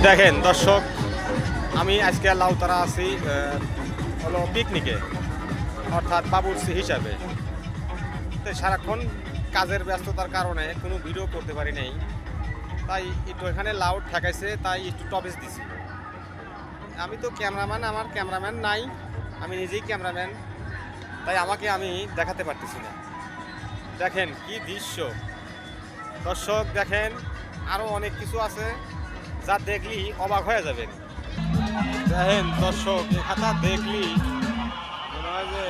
দেখেন দর্শক, আমি আজকে লাউতারা আছি হলো পিকনিকে, অর্থাৎ বাবুর্চি হিসাবে। তো সারাক্ষণ কাজের ব্যস্ততার কারণে কোনো ভিডিও করতে পারি নাই, তাই একটু এখানে লাউড ঠেকাইছে, তাই একটু টপিস দিছি। আমি তো ক্যামেরাম্যান, আমার ক্যামেরাম্যান নাই, আমি নিজেই ক্যামেরাম্যান, তাই আমাকে আমি দেখাতে পারতেছি না। দেখেন কি দৃশ্য দর্শক, দেখেন আরও অনেক কিছু আছে যা দেখলি অবাক হয়ে যাবেন। দেখেন দর্শক, এখানটা দেখলি মনে হয় যে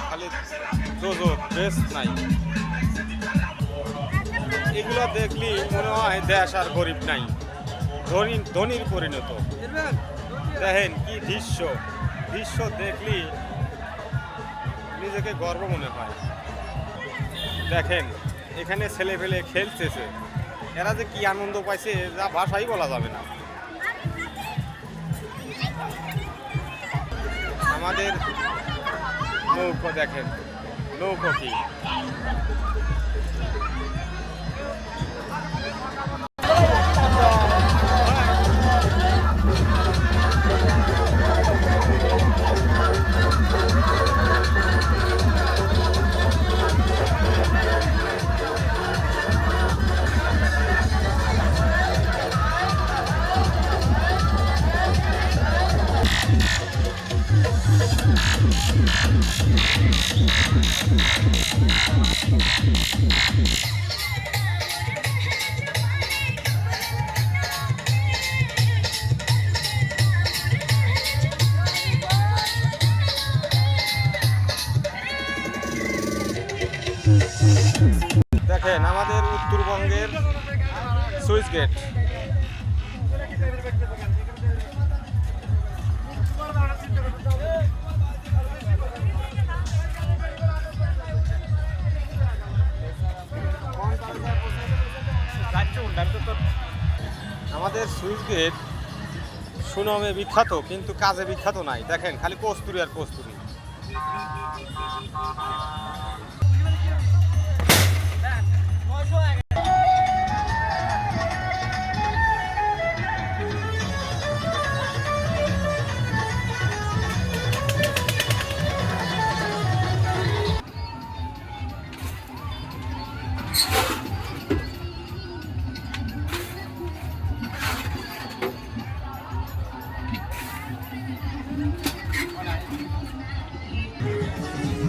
খালি যোজক বেশ নাই। এগুলো দেখলি মনে হয় দেশ আর গরিব নাই, ধনীর পরিণত। দেখেন কি দৃশ্য, দৃশ্য দেখলি নিজেকে গর্ব মনে হয়। দেখেন এখানে ছেলে পেলে খেলতেছে, এরা যে কি আনন্দ পাইছে যা ভাষাই বলা যাবে না। আমাদের নৌকো দেখেন, নৌকো কি দেখেন আমাদের উত্তরবঙ্গের সুইচ গেট। আমাদের সুইচ গেট সুনামে বিখ্যাত, কিন্তু কাজে বিখ্যাত নাই। দেখেন খালি কস্তুরি আর কস্তুরি।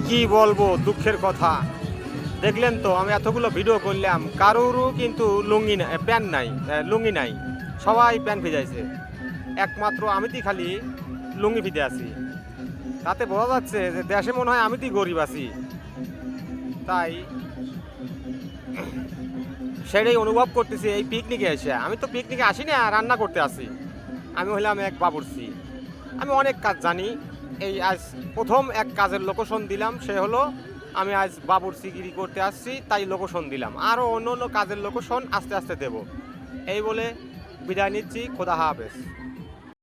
কি বলবো, দুঃখের কথা। দেখলেন তো আমি এতগুলো ভিডিও করলাম, কারোরও কিন্তু লুঙ্গি নাই, প্যান্ট নাই, লুঙ্গি নাই, সবাই প্যান্ট ভিজাইছে, একমাত্র আমিই খালি লুঙ্গি ভিজে আছি। তাতে বোঝা যাচ্ছে যে দেশে মনে হয় আমিই গরিব আছি। তাই সেটাই অনুভব করতেছি এই পিকনিকে এসে। আমি তো পিকনিকে আসি না, রান্না করতে আসি। আমি হলাম এক বাবুর্চি, আমি অনেক কাজ জানি। এই আজ প্রথম এক কাজের লোকেশন দিলাম, সে হলো আমি আজ বাবুর্চিগিরি করতে আসছি, তাই লোকেশন দিলাম। আরও অন্য অন্য কাজের লোকেশন আস্তে আস্তে দেব। এই বলে বিদায় নিচ্ছি, খোদা হাফেজ।